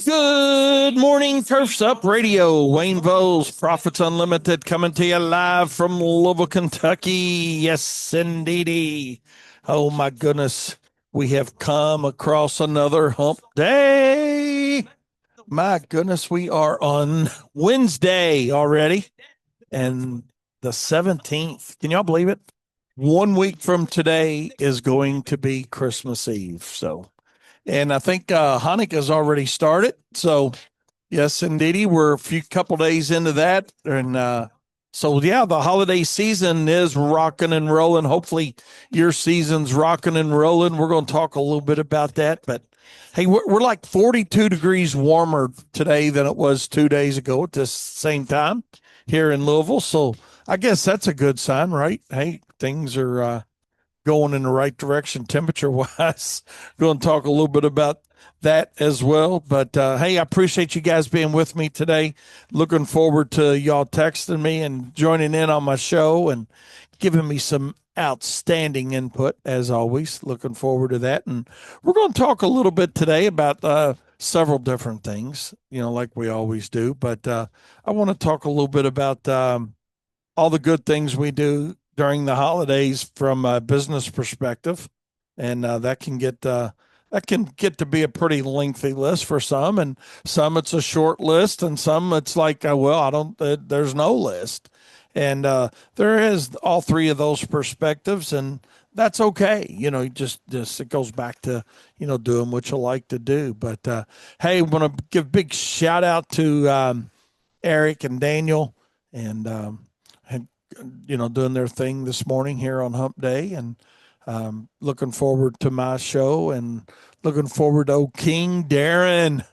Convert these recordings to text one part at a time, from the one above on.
Good morning, Turfs Up Radio. Wayne Voles, Profits Unlimited, coming to you live from Louisville, Kentucky. Yes, indeedy. Oh, my goodness. We have come across another hump day. My goodness, we are on Wednesday already and the 17th. Can y'all believe it? 1 week from today is going to be Christmas Eve. And I think Hanukkah's already started. So, yes, indeedy, we're a few couple days into that, and yeah, the holiday season is rocking and rolling. Hopefully, your season's rocking and rolling. We're going to talk a little bit about that, but hey, we're like 42 degrees warmer today than it was 2 days ago at this same time here in Louisville. So I guess that's a good sign, right? Hey, things are going in the right direction temperature wise. Going to talk a little bit about that as well. But hey, I appreciate you guys being with me today. Looking forward to y'all texting me and joining in on my show and giving me some outstanding input as always. Looking forward to that. And we're going to talk a little bit today about several different things, like we always do. But I want to talk a little bit about all the good things we do during the holidays from a business perspective, and that can get to be a pretty lengthy list for some, and some it's a short list, and some it's like, well, I don't, there's no list, and there is all three of those perspectives, and that's okay. Just it goes back to doing what you like to do. But hey, I want to give a big shout out to Eric and Daniel, and had doing their thing this morning here on Hump Day, and looking forward to my show, and looking forward to King Darren.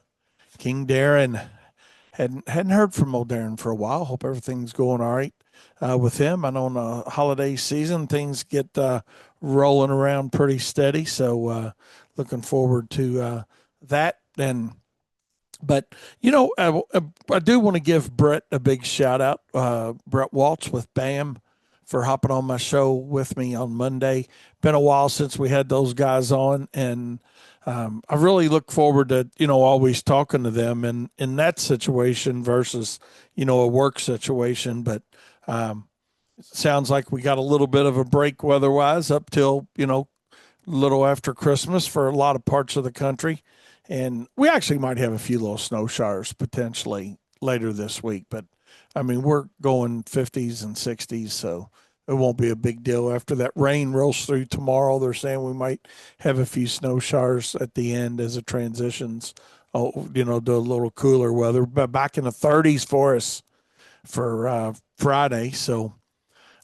Hadn't heard from old Darren for a while. Hope everything's going all right with him. I know in the holiday season things get rolling around pretty steady, so looking forward to that. But I do want to give Brett a big shout out. Brett Waltz with BAM for hopping on my show with me on Monday. Been a while since we had those guys on, and I really look forward to always talking to them in that situation versus a work situation. But sounds like we got a little bit of a break weather-wise up till little after Christmas for a lot of parts of the country. And we actually might have a few little snow showers potentially later this week. But I mean, we're going 50s and 60s, so it won't be a big deal. After that rain rolls through tomorrow, they're saying we might have a few snow showers at the end as it transitions, to a little cooler weather. But back in the 30s for us for Friday. So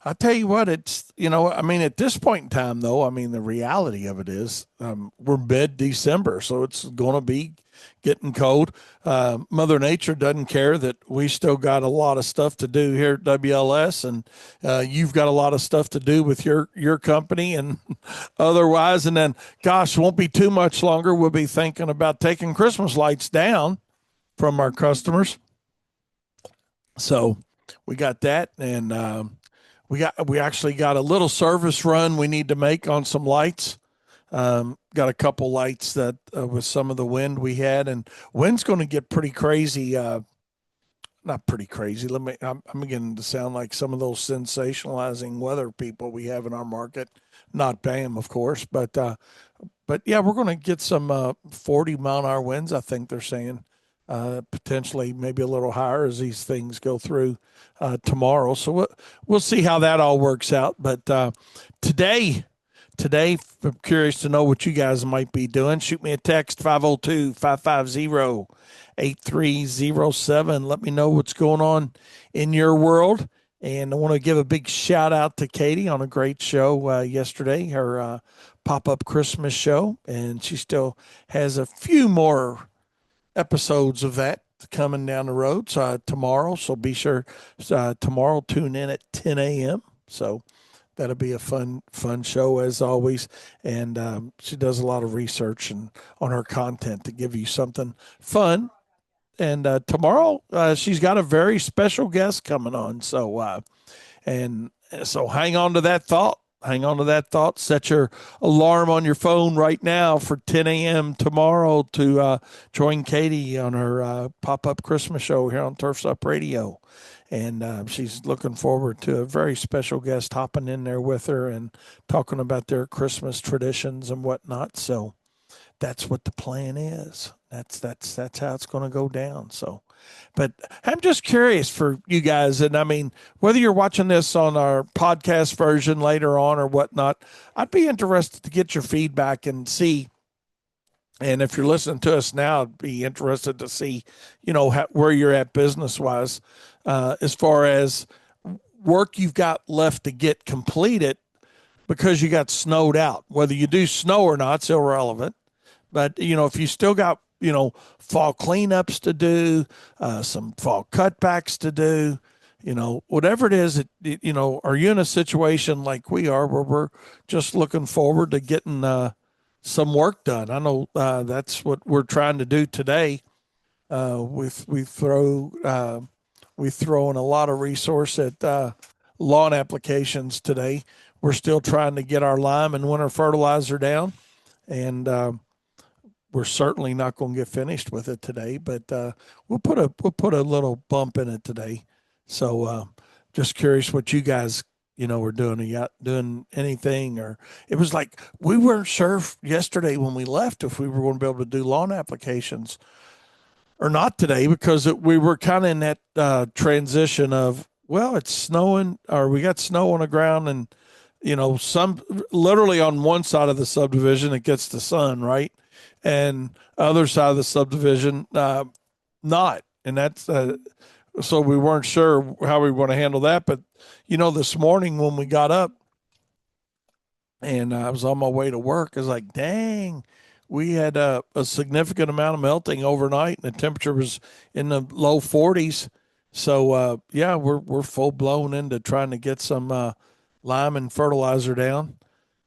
I'll tell you what, I mean, at this point in time, though, I mean, the reality of it is we're mid December, so it's going to be getting cold. Mother Nature doesn't care that we still got a lot of stuff to do here at WLS, and you've got a lot of stuff to do with your company and otherwise. And then, gosh, won't be too much longer. We'll be thinking about taking Christmas lights down from our customers. So we got that, and we actually got a little service run we need to make on some lights. Got a couple lights that with some of the wind we had, and wind's going to get pretty crazy. Not pretty crazy. I'm beginning to sound like some of those sensationalizing weather people we have in our market. Not BAM, of course, but yeah, we're going to get some 40-mile-an-hour winds. I think they're saying potentially maybe a little higher as these things go through tomorrow. So we'll see how that all works out. But today, I'm curious to know what you guys might be doing. Shoot me a text, 502-550-8307. Let me know what's going on in your world. And I want to give a big shout out to Katie on a great show yesterday, her pop-up Christmas show. And she still has a few more episodes of that coming down the road tomorrow. So be sure tomorrow tune in at 10 a.m. So that'll be a fun show as always. And she does a lot of research and on her content to give you something fun. And tomorrow she's got a very special guest coming on. So hang on to that thought. hang on to that thought. Set your alarm on your phone right now for 10 a.m. tomorrow to join Katie on her pop-up Christmas show here on Turfs Up Radio. And she's looking forward to a very special guest hopping in there with her and talking about their Christmas traditions and whatnot. So that's what the plan is. That's how it's going to go down. So, but I'm just curious for you guys, and I mean, whether you're watching this on our podcast version later on or whatnot, I'd be interested to get your feedback and see. And if you're listening to us now, I'd be interested to see, where you're at business wise, as far as work you've got left to get completed because you got snowed out. Whether you do snow or not, it's irrelevant. But, if you still got, fall cleanups to do, some fall cutbacks to do, whatever it is, are you in a situation like we are where we're just looking forward to getting some work done? I know that's what we're trying to do today. We throw in a lot of resource at lawn applications today. We're still trying to get our lime and winter fertilizer down, and we're certainly not going to get finished with it today, but we'll put a little bump in it today. So just curious what you guys were doing. Are you doing anything? Or it was like we weren't sure yesterday when we left if we were going to be able to do lawn applications or not today because we were kind of in that transition of, well, it's snowing or we got snow on the ground and some literally on one side of the subdivision it gets the sun, right? And other side of the subdivision, not. And that's so we weren't sure how we want to handle that. But this morning when we got up and I was on my way to work, I was like, dang, we had a significant amount of melting overnight, and the temperature was in the low 40s. So yeah, we're full blown into trying to get some lime and fertilizer down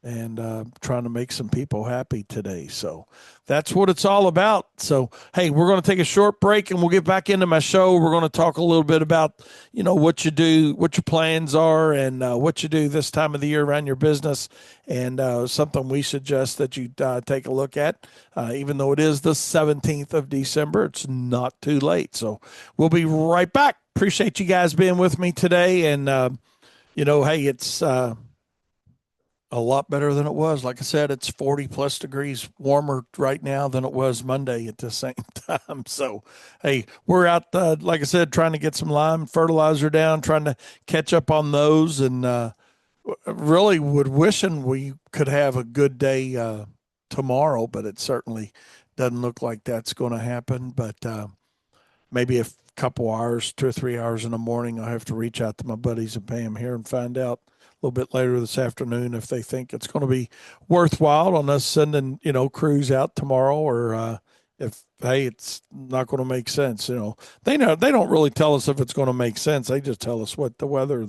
and trying to make some people happy today. So that's what it's all about. So, hey, we're going to take a short break and we'll get back into my show. We're going to talk a little bit about, what you do, what your plans are, and what you do this time of the year around your business. And something we suggest that you take a look at. Even though it is the 17th of December, it's not too late. So we'll be right back. Appreciate you guys being with me today. And, hey, it's a lot better than it was. Like I said, it's 40 plus degrees warmer right now than it was Monday at the same time. So, hey, we're out, like I said, trying to get some lime fertilizer down, trying to catch up on those, and really would wishing we could have a good day tomorrow, but it certainly doesn't look like that's going to happen. But maybe a couple hours, 2 or 3 hours in the morning, I'll have to reach out to my buddies and pay them here and find out a little bit later this afternoon if they think it's going to be worthwhile on us sending crews out tomorrow, or if hey it's not going to make sense. They don't really tell us if it's going to make sense. They just tell us what the weather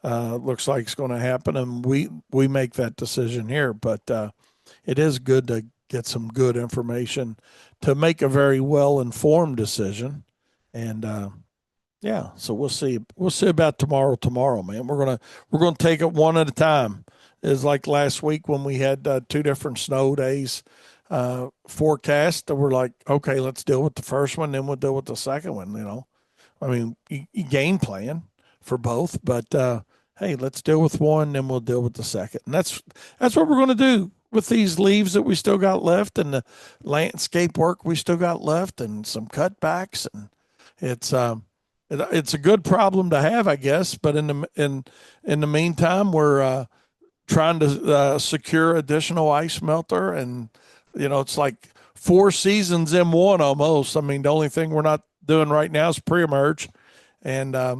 looks like is going to happen, and we make that decision here. But it is good to get some good information to make a very well informed decision. And yeah, so we'll see. We'll see about tomorrow, man. We're gonna take it one at a time. It's like last week when we had 2 different snow days forecast. We're like, okay, let's deal with the first one, then we'll deal with the second one. I mean, you game plan for both, but hey, let's deal with one, then we'll deal with the second. And that's what we're gonna do with these leaves that we still got left, and the landscape work we still got left, and some cutbacks, and it's a good problem to have, I guess. But in the meantime, we're trying to secure additional ice melter, and it's like 4 seasons in one almost. I mean, the only thing we're not doing right now is pre-emerge, and I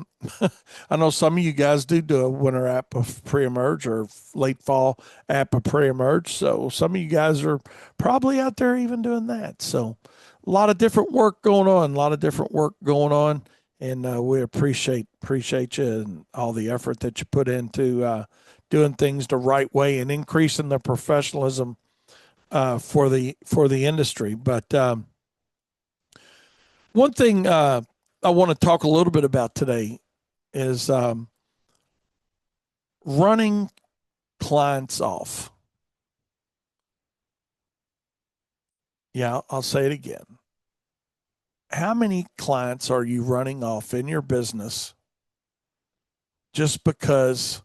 know some of you guys do a winter app of pre-emerge or late fall app of pre-emerge. So some of you guys are probably out there even doing that. So a lot of different work going on, and we appreciate you and all the effort that you put into doing things the right way and increasing the professionalism for the industry. But one thing I want to talk a little bit about today is running clients off? Yeah, I'll say it again. How many clients are you running off in your business just because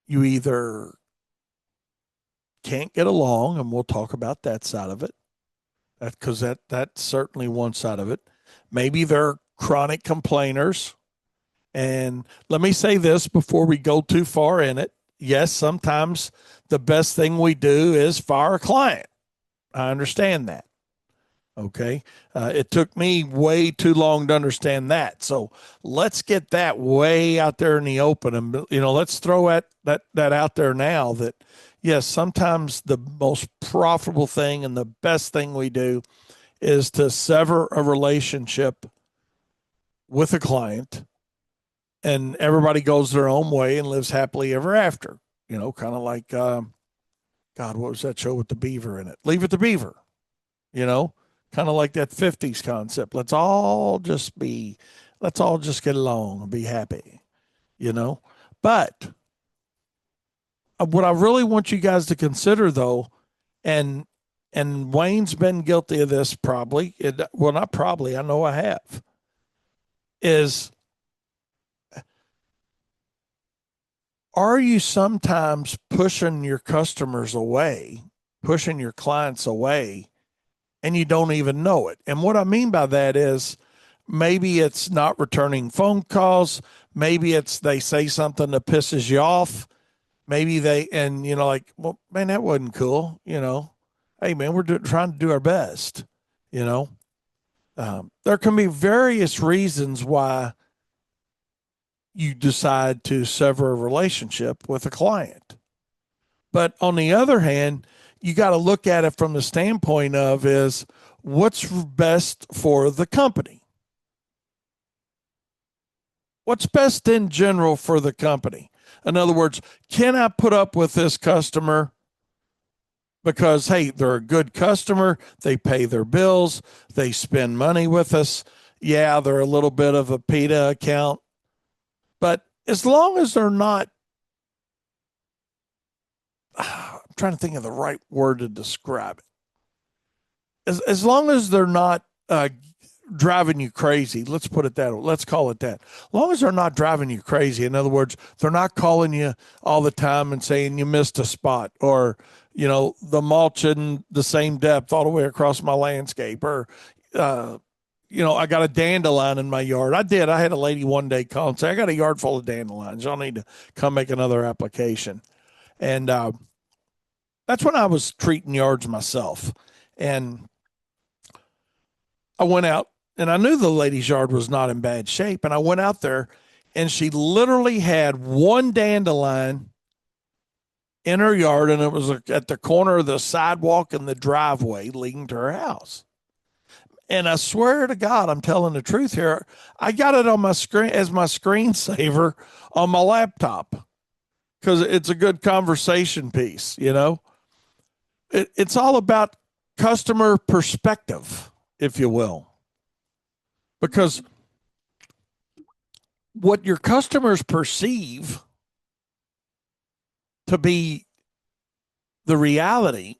you either can't get along, and we'll talk about that side of it, because that's certainly one side of it. Maybe they're chronic complainers. And let me say this before we go too far in it. Yes, sometimes the best thing we do is fire a client. I understand that. Okay. It took me way too long to understand that. So let's get that way out there in the open. And, let's throw that out there now that, yes, sometimes the most profitable thing and the best thing we do is to sever a relationship with a client, and everybody goes their own way and lives happily ever after. Kind of like, God, what was that show with the beaver in it? Leave It to Beaver, kind of like that 50s concept. Let's all just get along and be happy, you know? But what I really want you guys to consider, though, and Wayne's been guilty of this probably, well, not probably, I know I have, is, are you sometimes pushing your customers away, pushing your clients away, and you don't even know it? And what I mean by that is, maybe it's not returning phone calls. Maybe it's they say something that pisses you off. Maybe like, well, man, that wasn't cool. Hey, man, we're trying to do our best. You know, there can be various reasons why you decide to sever a relationship with a client. But on the other hand, you got to look at it from the standpoint of is what's best for the company. What's best in general for the company? In other words, can I put up with this customer because, hey, they're a good customer, they pay their bills, they spend money with us. Yeah, they're a little bit of a PETA account. But as long as they're not, I'm trying to think of the right word to describe it. As long as they're not driving you crazy, let's put it that way. Let's call it that. As long as they're not driving you crazy, in other words, they're not calling you all the time and saying you missed a spot, or the mulch in the same depth all the way across my landscape, or I got a dandelion in my yard. I had a lady one day call and say, I got a yard full of dandelions. Y'all need to come make another application. And that's when I was treating yards myself. And I went out and I knew the lady's yard was not in bad shape. And I went out there and she literally had one dandelion in her yard, and it was at the corner of the sidewalk and the driveway leading to her house. And I swear to God, I'm telling the truth here. I got it on my screen as my screensaver on my laptop because it's a good conversation piece. It's all about customer perspective, if you will, because what your customers perceive to be the reality,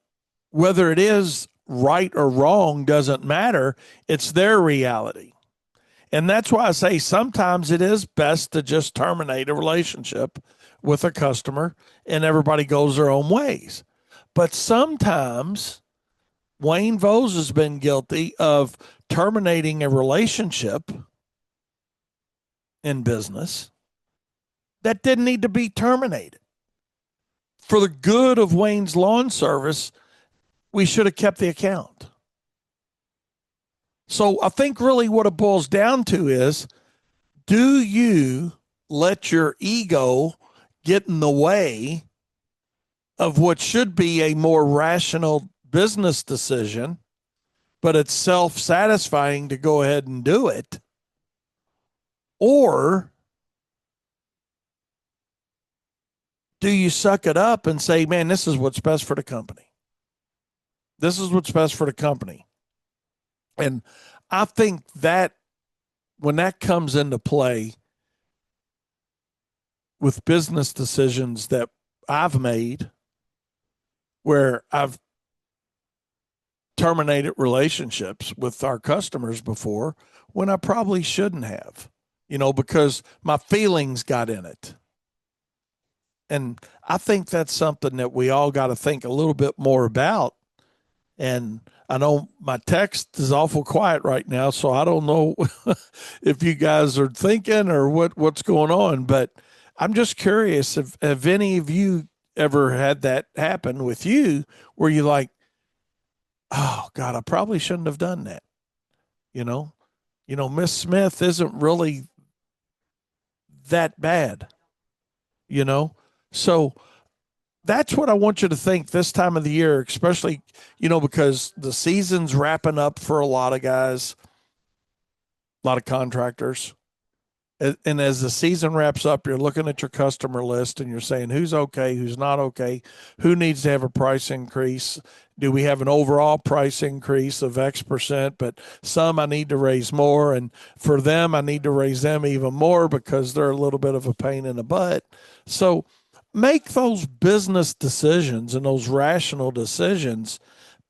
whether it is right or wrong, doesn't matter. It's their reality. And that's why I say sometimes it is best to just terminate a relationship with a customer and everybody goes their own ways. But sometimes Wayne Vose has been guilty of terminating a relationship in business that didn't need to be terminated. For the good of Wayne's lawn service, we should have kept the account. So I think really what it boils down to is, do you let your ego get in the way of what should be a more rational business decision, but it's self-satisfying to go ahead and do it? Or do you suck it up and say, man, this is what's best for the company? This is what's best for the company. And I think that when that comes into play, with business decisions that I've made where I've terminated relationships with our customers before when I probably shouldn't have, because my feelings got in it. And I think that's something that we all got to think a little bit more about. And I know my text is awful quiet right now, so I don't know if you guys are thinking or what's going on, but I'm just curious if have any of you ever had that happen with you where you like, oh God, I probably shouldn't have done that. You know, Miss Smith isn't really that bad, you know? So that's what I want you to think this time of the year, especially, because the season's wrapping up for a lot of guys, a lot of contractors. And as the season wraps up, you're looking at your customer list and you're saying who's okay, who's not okay, who needs to have a price increase. Do we have an overall price increase of X percent? But some I need to raise more. And for them, I need to raise them even more because they're a little bit of a pain in the butt. So make those business decisions and those rational decisions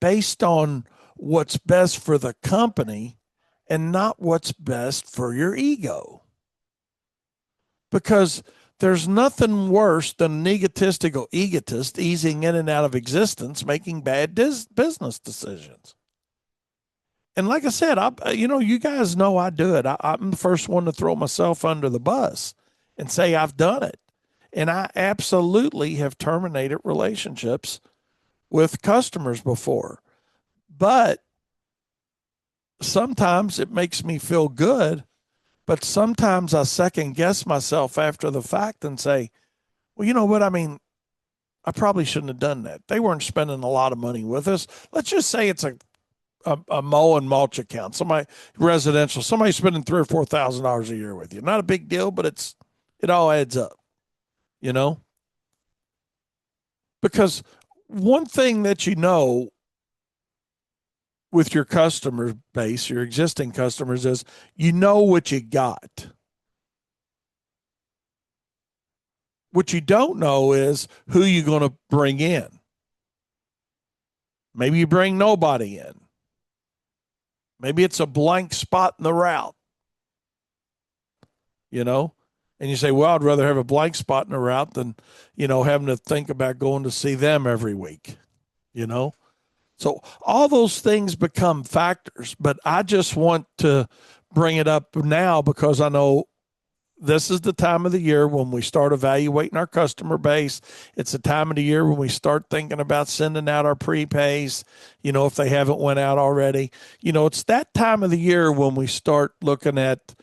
based on what's best for the company and not what's best for your ego, because there's nothing worse than an egotistical egotist easing in and out of existence, making bad business decisions. And like I said, you guys know I do it. I'm the first one to throw myself under the bus and say I've done it. And I absolutely have terminated relationships with customers before. But sometimes it makes me feel good. But sometimes I second guess myself after the fact and say, well, you know what? I mean, I probably shouldn't have done that. They weren't spending a lot of money with us. Let's just say it's a mow and mulch account, somebody residential, somebody spending $3,000 or $4,000 a year with you. Not a big deal, but it all adds up, you know? Because one thing that with your customer base, your existing customers, is what you got. What you don't know is who you're going to bring in. Maybe you bring nobody in. Maybe it's a blank spot in the route, and you say, well, I'd rather have a blank spot in the route than, having to think about going to see them every week, So all those things become factors, but I just want to bring it up now because I know this is the time of the year when we start evaluating our customer base. It's the time of the year when we start thinking about sending out our prepays, if they haven't went out already. It's that time of the year when we start looking at,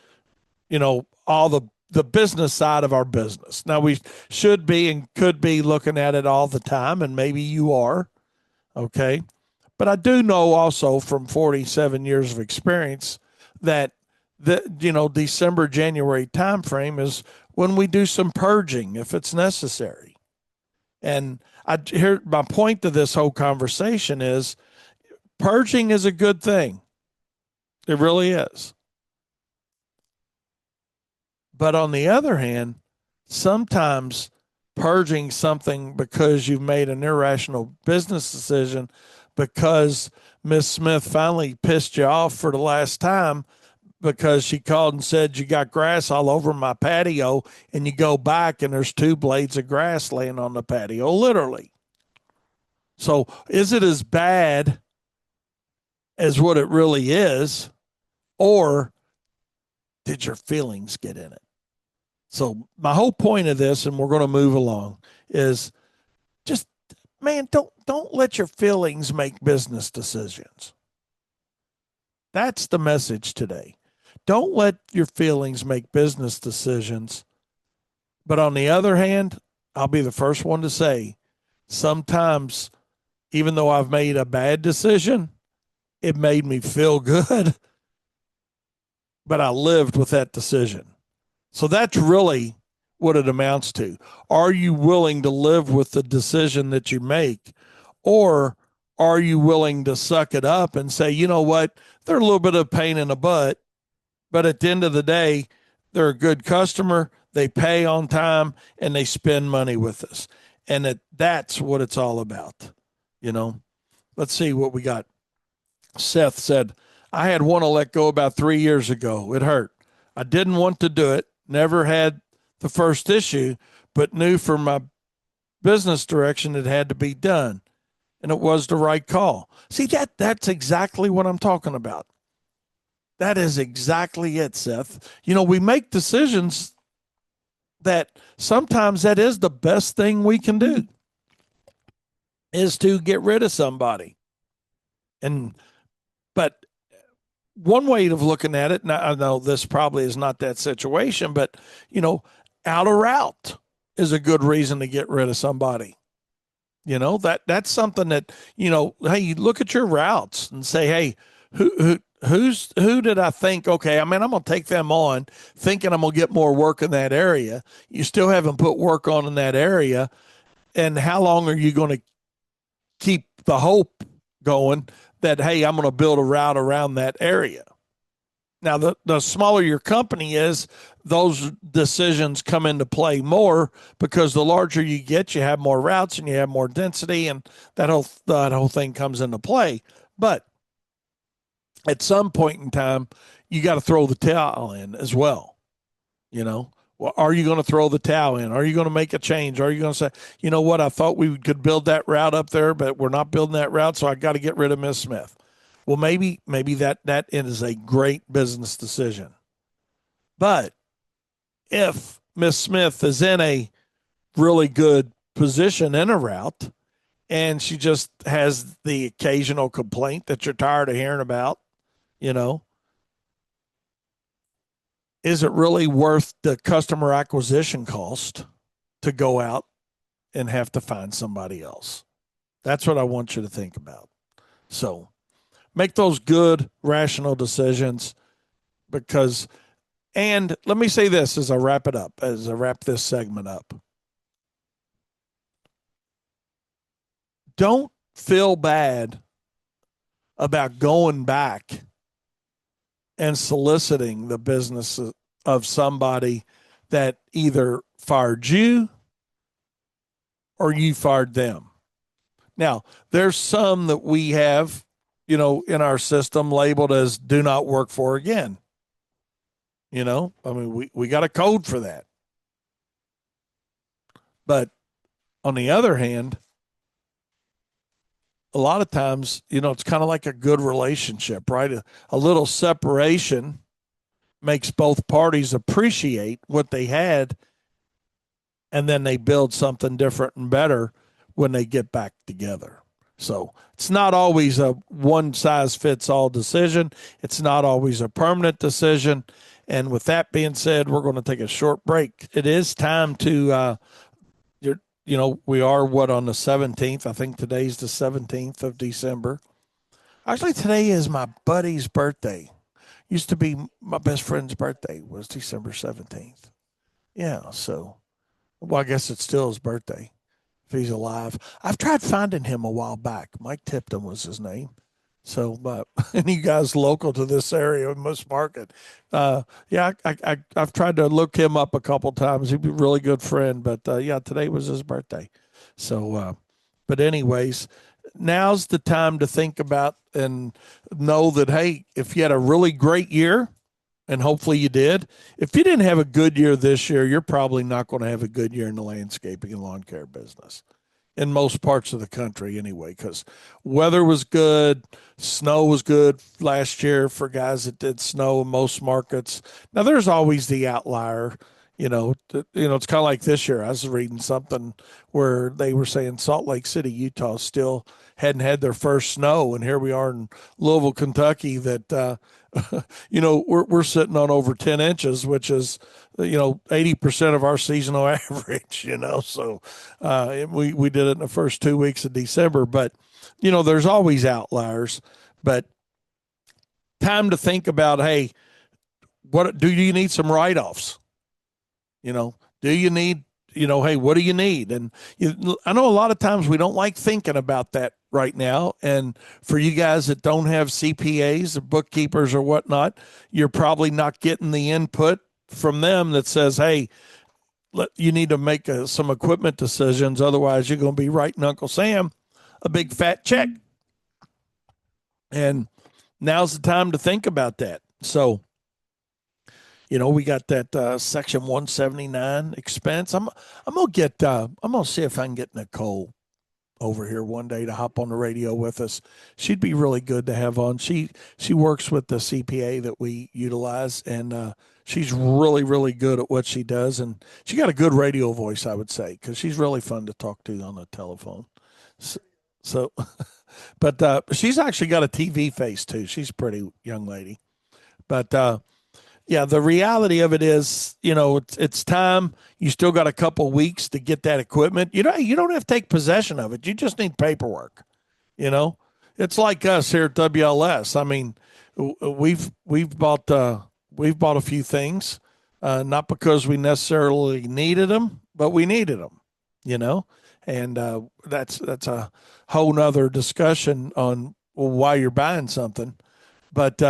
all the business side of our business. Now, we should be and could be looking at it all the time, and maybe you are, okay? But I do know also from 47 years of experience that December, January timeframe is when we do some purging if it's necessary. And my point to this whole conversation is purging is a good thing. It really is. But on the other hand, sometimes purging something because you've made an irrational business decision because Miss Smith finally pissed you off for the last time because she called and said you got grass all over my patio, and you go back and there's 2 blades of grass laying on the patio, literally. So is it as bad as what it really is, or did your feelings get in it? So my whole point of this, and we're going to move along, is just, man, don't let your feelings make business decisions. That's the message today. Don't let your feelings make business decisions. But on the other hand, I'll be the first one to say, sometimes, even though I've made a bad decision, it made me feel good, but I lived with that decision. So that's really what it amounts to. Are you willing to live with the decision that you make? Or are you willing to suck it up and say, you know what, they're a little bit of a pain in the butt, but at the end of the day, they're a good customer. they pay on time, and they spend money with us. And that's what it's all about. You know, let's see what we got. Seth said, I had one to let go about 3 years ago. It hurt. I didn't want to do it, never had the first issue, but knew from my business direction it had to be done. And it was the right call. See, that's exactly what I'm talking about. That is exactly it, Seth. You know, we make decisions that sometimes that is the best thing we can do is to get rid of somebody. And but one way of looking at it, now I know this probably is not that situation, but you know, out of route is a good reason to get rid of somebody. You know, that's something that, you know, hey, you look at your routes and say, hey, who did I think, okay, I mean, I'm gonna take them on thinking I'm gonna get more work in that area. You still haven't put work on in that area. And how long are you gonna keep the hope going that, hey, I'm gonna build a route around that area? Now, the smaller your company is, those decisions come into play more because the larger you get, you have more routes and you have more density, and that whole thing comes into play. But at some point in time, you got to throw the towel in as well. You know, well, are you going to throw the towel in? Are you going to make a change? Are you going to say, you know what, I thought we could build that route up there, but we're not building that route, so I got to get rid of Miss Smith. Well, maybe that is a great business decision. But if Miss Smith is in a really good position in a route and she just has the occasional complaint that you're tired of hearing about, you know, is it really worth the customer acquisition cost to go out and have to find somebody else? That's what I want you to think about. So make those good, rational decisions because, and let me say this as I wrap it up, as I wrap this segment up. Don't feel bad about going back and soliciting the business of somebody that either fired you or you fired them. Now, there's some that we have, you know, in our system labeled as do not work for again. You know, I mean, we got a code for that. But on the other hand, a lot of times, you know, it's kind of like a good relationship, right? A little separation makes both parties appreciate what they had, and then they build something different and better when they get back together. So it's not always a one size fits all decision. It's not always a permanent decision. And with that being said, we're going to take a short break. It is time to, you know, we are on the 17th. I think today's the 17th of December. Actually, today is my buddy's birthday. Used to be my best friend's birthday was December 17th. Yeah. So, well, I guess it's still his birthday if he's alive. I've tried finding him a while back. Mike Tipton was his name. So, but any guys local to this area in Moose Market, yeah, I've tried to look him up a couple times. He'd be a really good friend, but yeah, today was his birthday. So, but anyways, now's the time to think about and know that hey, if you had a really great year, and hopefully you did. If you didn't have a good year this year, you're probably not going to have a good year in the landscaping and lawn care business in most parts of the country anyway, because weather was good, snow was good last year for guys that did snow in most markets. Now there's always the outlier, it's kind of like this year. I was reading something where they were saying Salt Lake City, Utah still hadn't had their first snow, and here we are in Louisville, Kentucky that we're sitting on over 10 inches, which is 80% of our seasonal average, so we did it in the first 2 weeks of December. But there's always outliers. But time to think about, hey, what do you need? Some write-offs? Do you need, hey, what do you need? And I know a lot of times we don't like thinking about that right now. And for you guys that don't have CPAs or bookkeepers or whatnot, you're probably not getting the input from them that says, hey, you need to make some equipment decisions. Otherwise, you're going to be writing Uncle Sam a big fat check. And now's the time to think about that. So, we got that Section 179 expense. I'm gonna get. I'm gonna see if I can get Nicole over here one day to hop on the radio with us. She'd be really good to have on. She works with the CPA that we utilize, and she's really good at what she does, and she got a good radio voice, I would say, because she's really fun to talk to on the telephone. So but she's actually got a TV face too. She's a pretty young lady, but yeah, the reality of it is, it's time. You still got a couple weeks to get that equipment. You don't have to take possession of it. You just need paperwork. You know, it's like us here at WLS. I mean, we've bought a few things, not because we necessarily needed them, but we needed them. You know, and that's a whole nother discussion on why you're buying something. But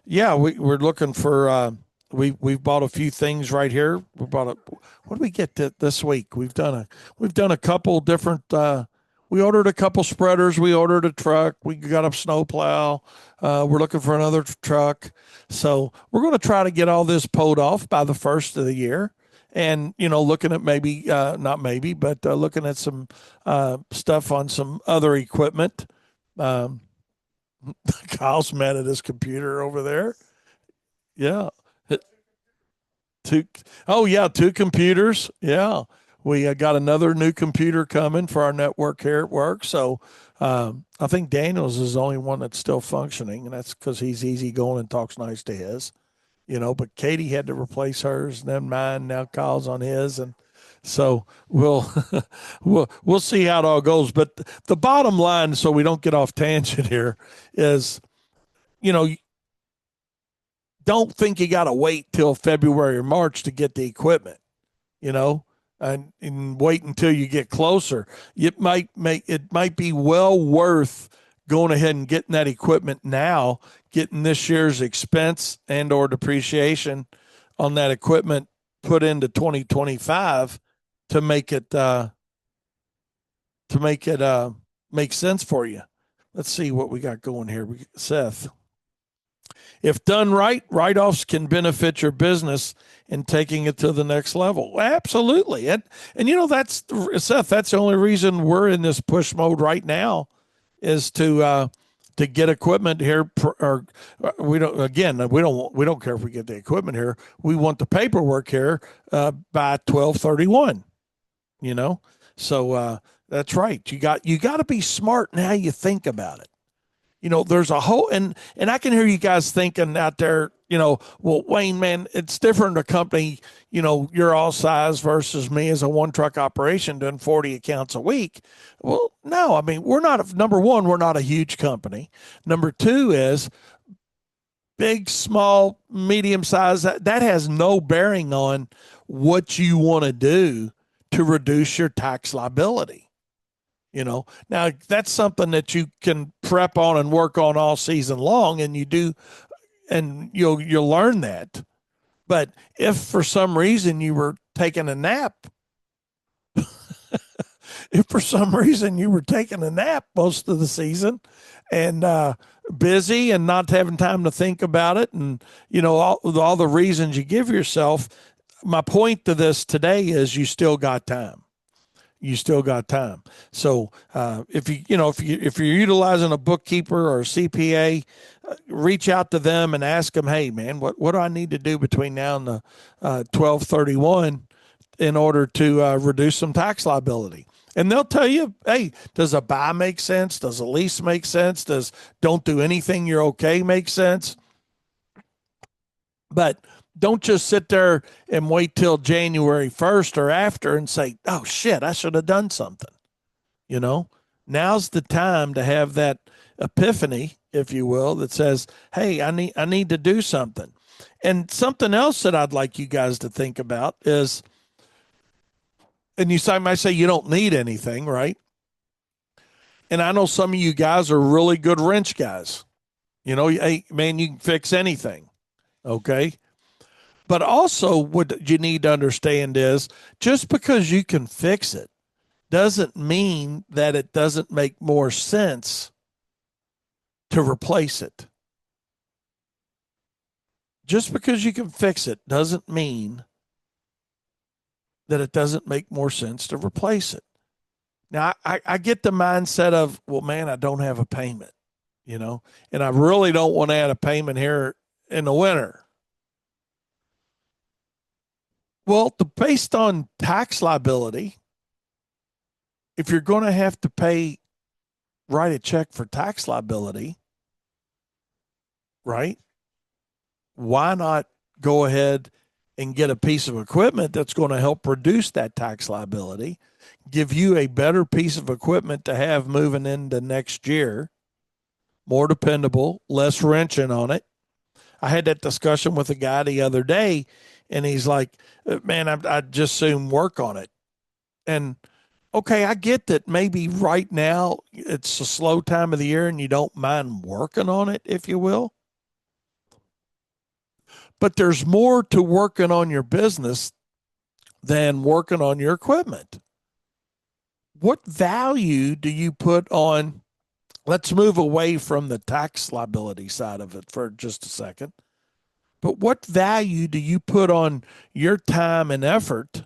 yeah, we're looking for. We've bought a few things right here. We bought a. What did we get this week? We've done a couple different. We ordered a couple spreaders. We ordered a truck. We got a snowplow. We're looking for another truck. So we're going to try to get all this pulled off by the first of the year. And looking at maybe not maybe, but looking at some stuff on some other equipment. Um, Kyle's mad at his computer over there. Yeah. Two. Oh yeah, two computers. Yeah, we got another new computer coming for our network here at work. So I think Daniel's is the only one that's still functioning, and that's because he's easygoing and talks nice to his. But Katie had to replace hers, and then mine. Now Kyle's on his, and so we'll we'll see how it all goes. But the bottom line, so we don't get off tangent here, is you know don't think you got to wait till February or March to get the equipment, you know, and wait until you get closer. It might be well worth going ahead and getting that equipment now, getting this year's expense and or depreciation on that equipment put into 2025 to make it make sense for you. Let's see what we got going here. Seth. If done right, write offs can benefit your business in taking it to the next level. Absolutely. And that's Seth, that's the only reason we're in this push mode right now is to get equipment here. Or we don't care if we get the equipment here. We want the paperwork here by 12/31. So that's right. You got to be smart in how you think about it. There's a whole, and I can hear you guys thinking out there, well, Wayne, man, it's different. A company, you're all size versus me as a one truck operation doing 40 accounts a week. Well, no, I mean, number one, we're not a huge company. Number two is big, small, medium size. That has no bearing on what you want to do to reduce your tax liability. Now that's something that you can prep on and work on all season long, and you do, and you'll learn that. But if for some reason you were taking a nap, if for some reason you were taking a nap most of the season and busy and not having time to think about it, and all the reasons you give yourself, my point to this today is you still got time. You still got time. So if you're utilizing a bookkeeper or a CPA, reach out to them and ask them, hey man, what do I need to do between now and the 12/31 in order to reduce some tax liability? And they'll tell you, hey, does a buy make sense? Does a lease make sense? Does don't do anything, you're okay make sense? But don't just sit there and wait till January 1st or after and say, oh shit, I should have done something. Now's the time to have that epiphany, if you will, that says, hey, I need to do something. And something else that I'd like you guys to think about is, and might say you don't need anything, right? And I know some of you guys are really good wrench guys. Hey, man, you can fix anything. Okay. But also, what you need to understand is just because you can fix it doesn't mean that it doesn't make more sense to replace it. Just because you can fix it doesn't mean that it doesn't make more sense to replace it. Now, I get the mindset of, well, man, I don't have a payment, you know, and I really don't want to add a payment here in the winter. Well, based on tax liability, if you're going to have to write a check for tax liability, right? Why not go ahead and get a piece of equipment that's going to help reduce that tax liability, give you a better piece of equipment to have moving into next year, more dependable, less wrenching on it. I had that discussion with a guy the other day, and he's like, man, I'd just soon work on it. And okay, I get that maybe right now it's a slow time of the year and you don't mind working on it, if you will. But there's more to working on your business than working on your equipment. What value do you put on? Let's move away from the tax liability side of it for just a second. But what value do you put on your time and effort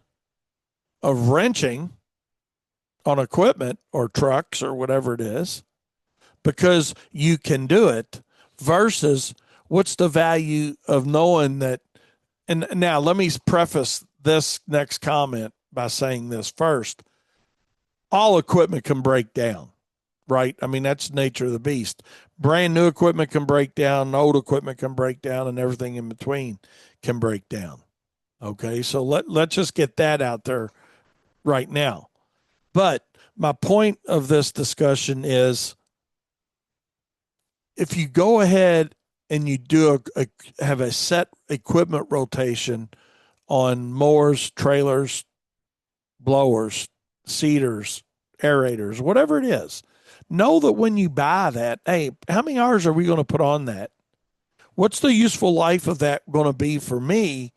of wrenching on equipment or trucks or whatever it is because you can do it versus what's the value of knowing that? And now let me preface this next comment by saying this first. All equipment can break down, right? I mean, that's the nature of the beast. Brand new equipment can break down, old equipment can break down, and everything in between can break down. Okay, so let's just get that out there right now. But my point of this discussion is if you go ahead and you do have a set equipment rotation on mowers, trailers, blowers, seeders, aerators, whatever it is, know that when you buy that, hey, how many hours are we going to put on that? What's the useful life of that going to be for me?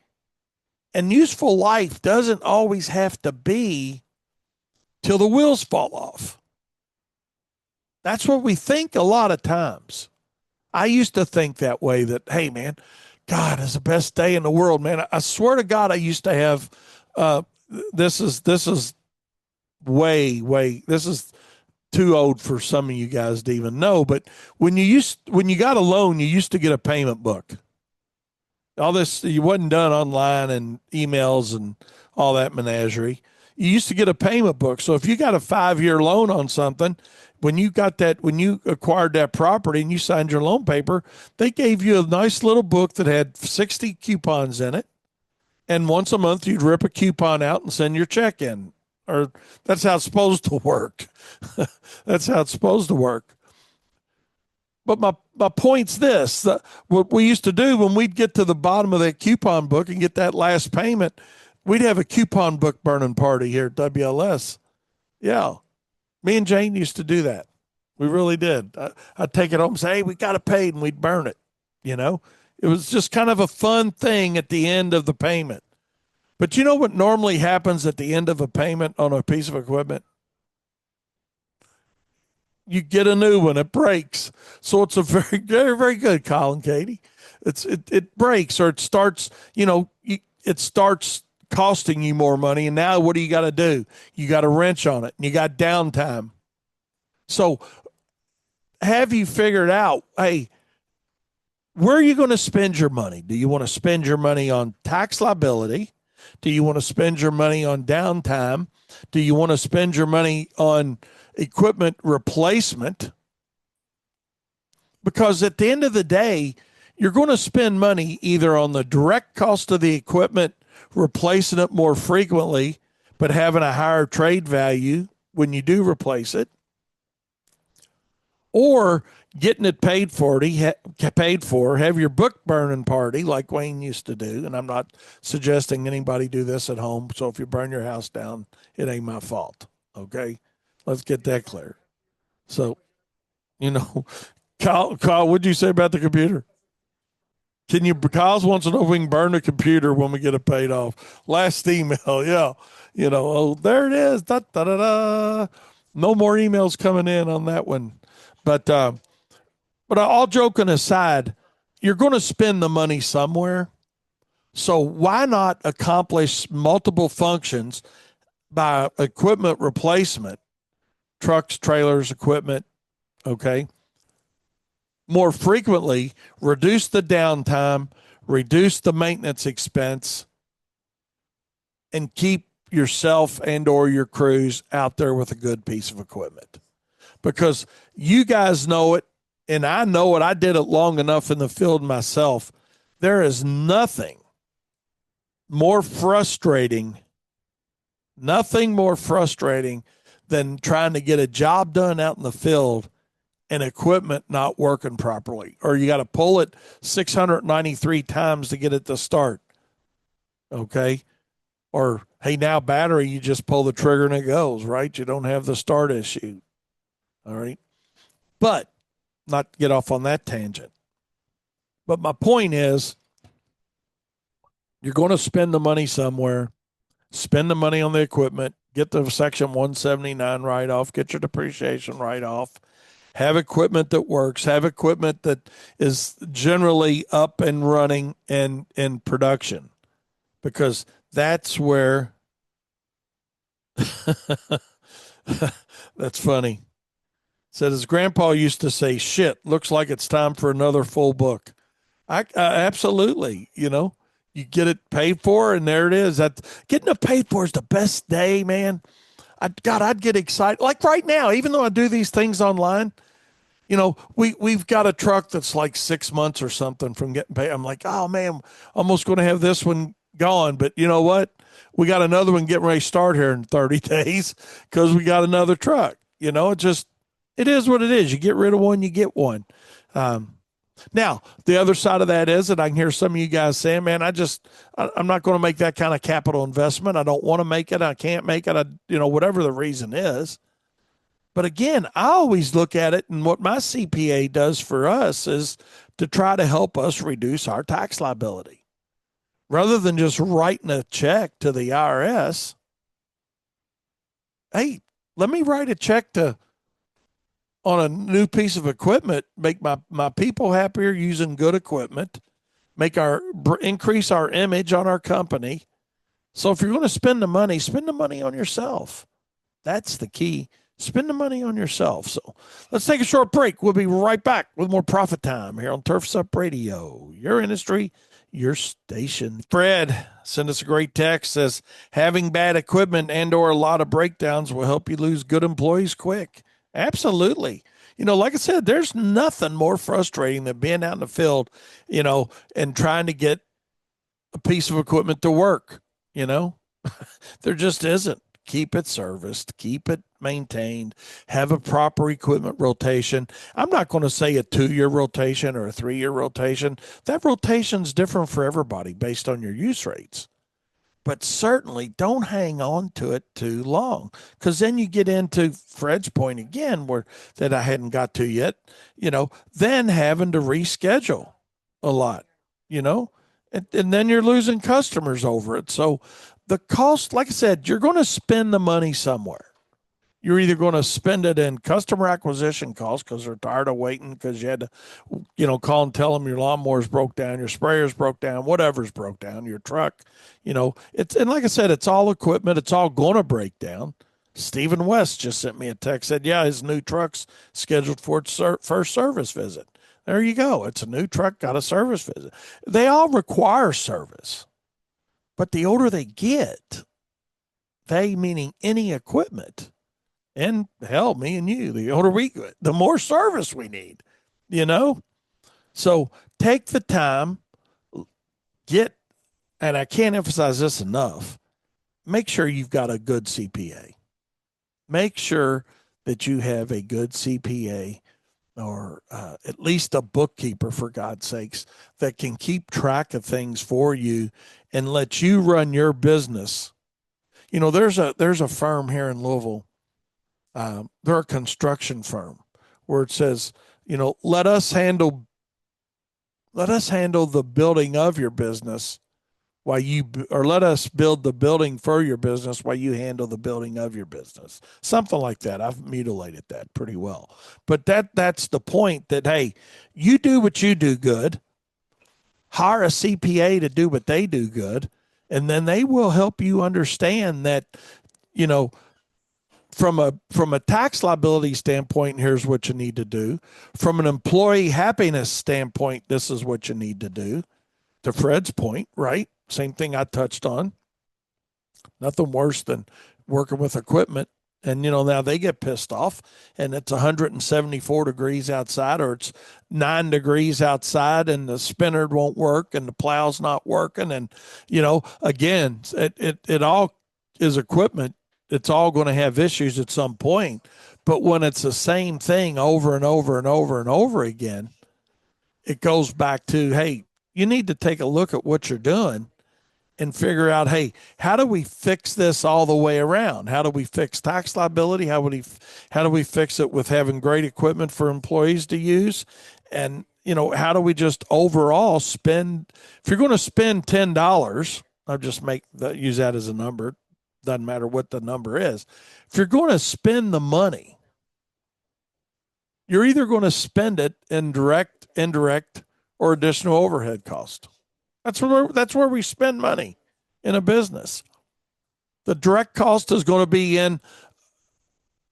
And useful life doesn't always have to be till the wheels fall off. That's what we think a lot of times. I used to think that way that, hey, man, God is the best day in the world, man. I swear to God, I used to have, uh, this is this is too old for some of you guys to even know. But when you got a loan, you used to get a payment book. All this, you wasn't done online and emails and all that menagerie. You used to get a payment book. So if you got a 5-year loan on something, when you acquired that property and you signed your loan paper, they gave you a nice little book that had 60 coupons in it. And once a month, you'd rip a coupon out and send your check in. Or that's how it's supposed to work. That's how it's supposed to work. But my point's this: what we used to do when we'd get to the bottom of that coupon book and get that last payment, we'd have a coupon book burning party here at WLS. Yeah, me and Jane used to do that. We really did. I'd take it home and say, "Hey, we got it paid," and we'd burn it. You know, it was just kind of a fun thing at the end of the payment. But you know what normally happens at the end of a payment on a piece of equipment? You get a new one, it breaks. So it's a very good, Colin, Katie. It breaks or it starts, it starts costing you more money. And now what do you got to do? You got a wrench on it and you got downtime. So have you figured out, hey, where are you going to spend your money? Do you want to spend your money on tax liability? Do you want to spend your money on downtime? Do you want to spend your money on equipment replacement? Because at the end of the day, you're going to spend money either on the direct cost of the equipment, replacing it more frequently, but having a higher trade value when you do replace it, or getting it paid for, have your book burning party like Wayne used to do. And I'm not suggesting anybody do this at home. So if you burn your house down, it ain't my fault. Okay. Let's get that clear. So, you know, Kyle, what'd you say about the computer? Because wants to know if we can burn the computer when we get it paid off. Last email, yeah. Oh, there it is. Da, da, da, da. No more emails coming in on that one. But all joking aside, you're going to spend the money somewhere. So why not accomplish multiple functions by equipment replacement, trucks, trailers, equipment, okay? More frequently, reduce the downtime, reduce the maintenance expense, and keep yourself and or your crews out there with a good piece of equipment. Because you guys know it, and I know it. I did it long enough in the field myself. There is more frustrating, nothing more frustrating than trying to get a job done out in the field and equipment not working properly, or you got to pull it 693 times to get it to start. Okay. Or, hey, now battery, you just pull the trigger and it goes, right? You don't have the start issue. All right. But not to get off on that tangent. But my point is, you're going to spend the money somewhere, spend the money on the equipment, get the Section 179 write off, get your depreciation write off, have equipment that works, have equipment that is generally up and running and in production, because that's where that's funny. Said his grandpa used to say, shit, looks like it's time for another full book. I absolutely, you get it paid for, and there it is. That getting it paid for is the best day, man. I'd get excited. Like right now, even though I do these things online, we've got a truck that's like 6 months or something from getting paid. I'm like, oh man, almost going to have this one gone. But you know what? We got another one getting ready to start here in 30 days because we got another truck. It is what it is. You get rid of one, you get one. Now, the other side of that is that I can hear some of you guys saying, man, I'm not going to make that kind of capital investment. I don't want to make it. I can't make it. Whatever the reason is. But again, I always look at it, and what my CPA does for us is to try to help us reduce our tax liability. Rather than just writing a check to the IRS, hey, let me write a check on a new piece of equipment, make my people happier using good equipment, increase our image on our company. So if you're going to spend the money on yourself. That's the key. Spend the money on yourself. So let's take a short break. We'll be right back with more Profit Time here on Turfs Up Radio. Your industry, your station. Fred send us a great text. Says having bad equipment and or a lot of breakdowns will help you lose good employees quick. Absolutely. Like I said, there's nothing more frustrating than being out in the field, and trying to get a piece of equipment to work. There just isn't. Keep it serviced, keep it maintained, have a proper equipment rotation. I'm not going to say a 2-year rotation or a 3-year rotation. That rotation's different for everybody based on your use rates. But certainly don't hang on to it too long, because then you get into Fred's point again, that I hadn't got to yet, then having to reschedule a lot, and then you're losing customers over it. So the cost, like I said, you're going to spend the money somewhere. You're either going to spend it in customer acquisition costs because they're tired of waiting because you had to, call and tell them your lawnmower's broke down, your sprayer's broke down, whatever's broke down, your truck, and like I said, it's all equipment. It's all going to break down. Stephen West just sent me a text, said, yeah, his new truck's scheduled for its first service visit. There you go. It's a new truck, got a service visit. They all require service. But the older they get, they meaning any equipment, and hell, me and you, the older we get, the more service we need, So take the time, and I can't emphasize this enough, make sure you've got a good CPA. Make sure that you have a good CPA, or at least a bookkeeper, for God's sakes, that can keep track of things for you and let you run your business. There's a firm here in Louisville. They're a construction firm where it says, let us handle let us handle the building of your business while or let us build the building for your business while you handle the building of your business. Something like that. I've mutilated that pretty well. But that's the point that, hey, you do what you do good, hire a CPA to do what they do good, and then they will help you understand that, you know, from a tax liability standpoint, here's what you need to do. From an employee happiness standpoint, this is what you need to do. To Fred's point, right? Same thing I touched on. Nothing worse than working with equipment. And, now they get pissed off and it's 174 degrees outside, or it's 9 degrees outside and the spinner won't work and the plow's not working. And, again, it all is equipment. It's all going to have issues at some point. But when it's the same thing over and over and over and over again, it goes back to, hey, you need to take a look at what you're doing and figure out, hey, how do we fix this all the way around? How do we fix tax liability? How do we fix it with having great equipment for employees to use? And, how do we just overall spend, if you're going to spend $10, I'll just use that as a number. Doesn't matter what the number is. If you're going to spend the money, you're either going to spend it in direct, indirect, or additional overhead cost. That's where we spend money in a business. The direct cost is going to be in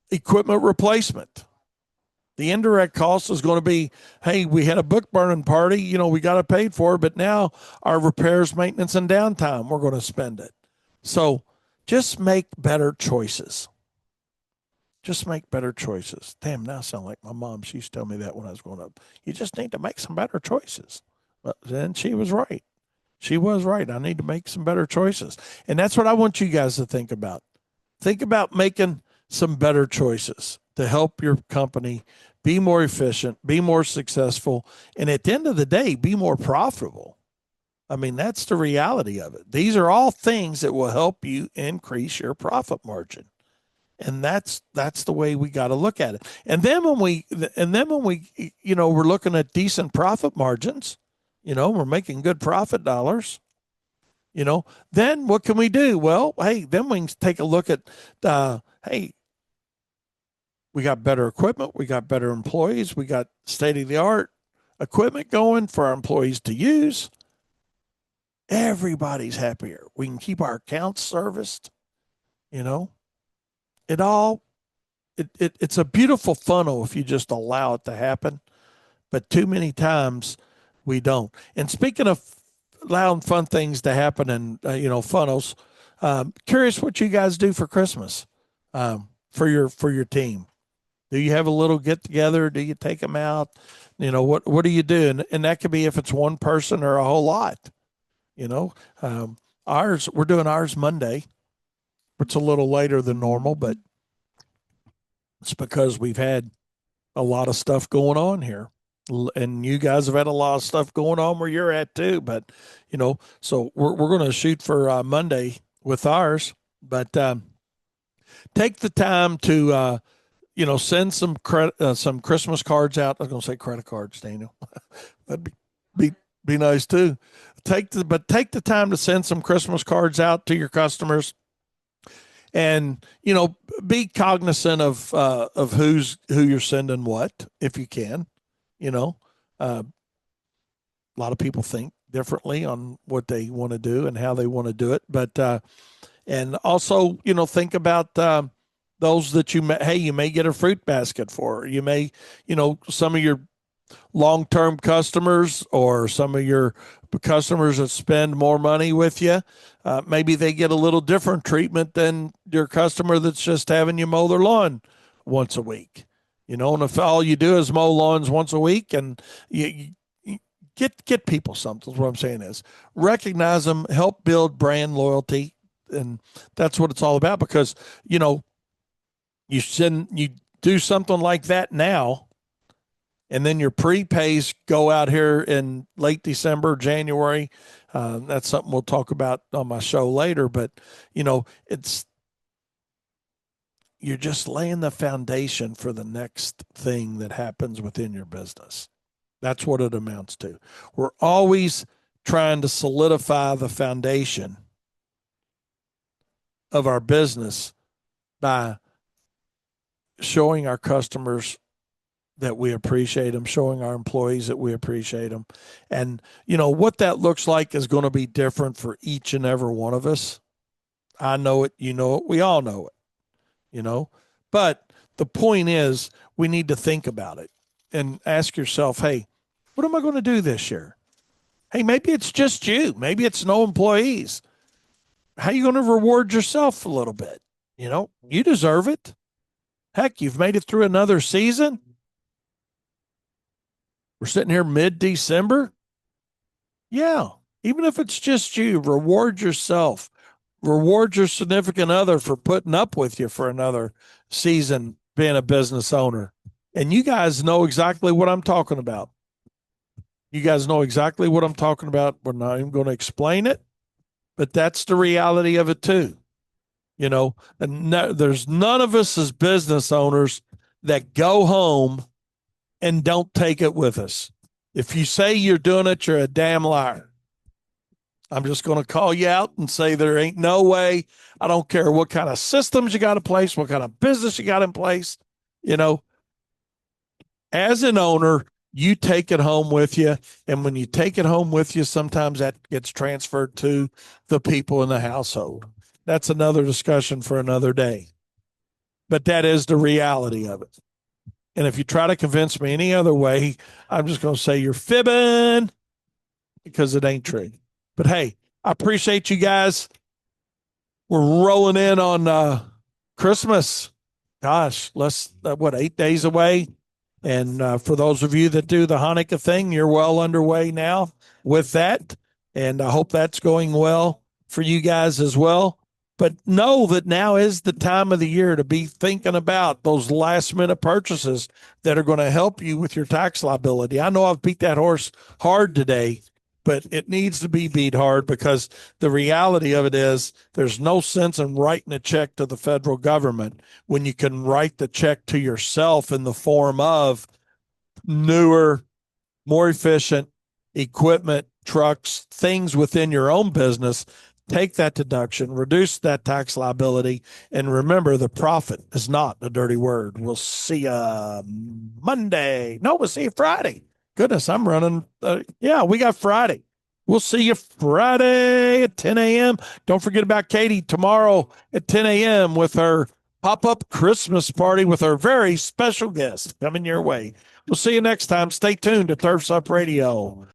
equipment replacement. The indirect cost is going to be, hey, we had a book burning party, we got it paid for, but now our repairs, maintenance, and downtime, we're going to spend it. So just make better choices. Just make better choices. Damn, now I sound like my mom. She used to tell me that when I was growing up. You just need to make some better choices. But then she was right. She was right. I need to make some better choices. And that's what I want you guys to think about. Think about making some better choices to help your company be more efficient, be more successful, and at the end of the day, be more profitable. I mean, that's the reality of it. These are all things that will help you increase your profit margin. And that's the way we got to look at it. And then when we we're looking at decent profit margins, we're making good profit dollars, then what can we do? Well, hey, then we can take a look at, hey, we got better equipment, we got better employees, we got state of the art equipment going for our employees to use. Everybody's happier. We can keep our accounts serviced, it all, it's a beautiful funnel if you just allow it to happen. But too many times we don't. And speaking of allowing fun things to happen and, funnels, curious what you guys do for Christmas for your team. Do you have a little get together? Do you take them out? What do you do? And that could be if it's one person or a whole lot. We're doing ours Monday. It's a little later than normal, but it's because we've had a lot of stuff going on here. And you guys have had a lot of stuff going on where you're at too. But, so we're going to shoot for Monday with ours. But take the time to, send some Christmas cards out. I was going to say credit cards, Daniel. That'd be nice too. Take the time to send some Christmas cards out to your customers. And be cognizant of who you're sending what, if you can. A lot of people think differently on what they want to do and how they want to do it, but and also think about those that you may get a fruit basket for. You may some of your long-term customers or some of your customers that spend more money with you, maybe they get a little different treatment than your customer that's just having you mow their lawn once a week. And if all you do is mow lawns once a week, and you get people something, what I'm saying is recognize them, help build brand loyalty, and that's what it's all about. Because you do something like that now, and then your prepays go out here in late December, January. That's something we'll talk about on my show later. But, you're just laying the foundation for the next thing that happens within your business. That's what it amounts to. We're always trying to solidify the foundation of our business by showing our customers that we appreciate them, showing our employees that we appreciate them. And, what that looks like is going to be different for each and every one of us. I know it, you know it, we all know it, you know. But the point is, we need to think about it and ask yourself, hey, what am I going to do this year? Hey, maybe it's just you. Maybe it's no employees. How are you going to reward yourself a little bit? You deserve it. Heck, you've made it through another season. We're sitting here mid-December. Yeah, even if it's just you, reward yourself. Reward your significant other for putting up with you for another season being a business owner. And you guys know exactly what I'm talking about. You guys know exactly what I'm talking about. We're not even going to explain it, but that's the reality of it too. And there's none of us as business owners that go home and don't take it with us. If you say you're doing it, you're a damn liar. I'm just going to call you out and say there ain't no way. I don't care what kind of systems you got in place, what kind of business you got in place. As an owner, you take it home with you. And when you take it home with you, sometimes that gets transferred to the people in the household. That's another discussion for another day. But that is the reality of it. And if you try to convince me any other way, I'm just going to say you're fibbing because it ain't true. But hey, I appreciate you guys. We're rolling in on Christmas. Gosh, 8 days away. And for those of you that do the Hanukkah thing, you're well underway now with that. And I hope that's going well for you guys as well. But know that now is the time of the year to be thinking about those last minute purchases that are going to help you with your tax liability. I know I've beat that horse hard today, but it needs to be beat hard because the reality of it is there's no sense in writing a check to the federal government when you can write the check to yourself in the form of newer, more efficient equipment, trucks, things within your own business. Take that deduction, reduce that tax liability, and remember the profit is not a dirty word. We'll see you Monday. No, we'll see you Friday. Goodness, I'm running. Yeah, we got Friday. We'll see you Friday at 10 a.m. Don't forget about Katie tomorrow at 10 a.m. with her pop-up Christmas party with her very special guest coming your way. We'll see you next time. Stay tuned to Turfs Up Radio.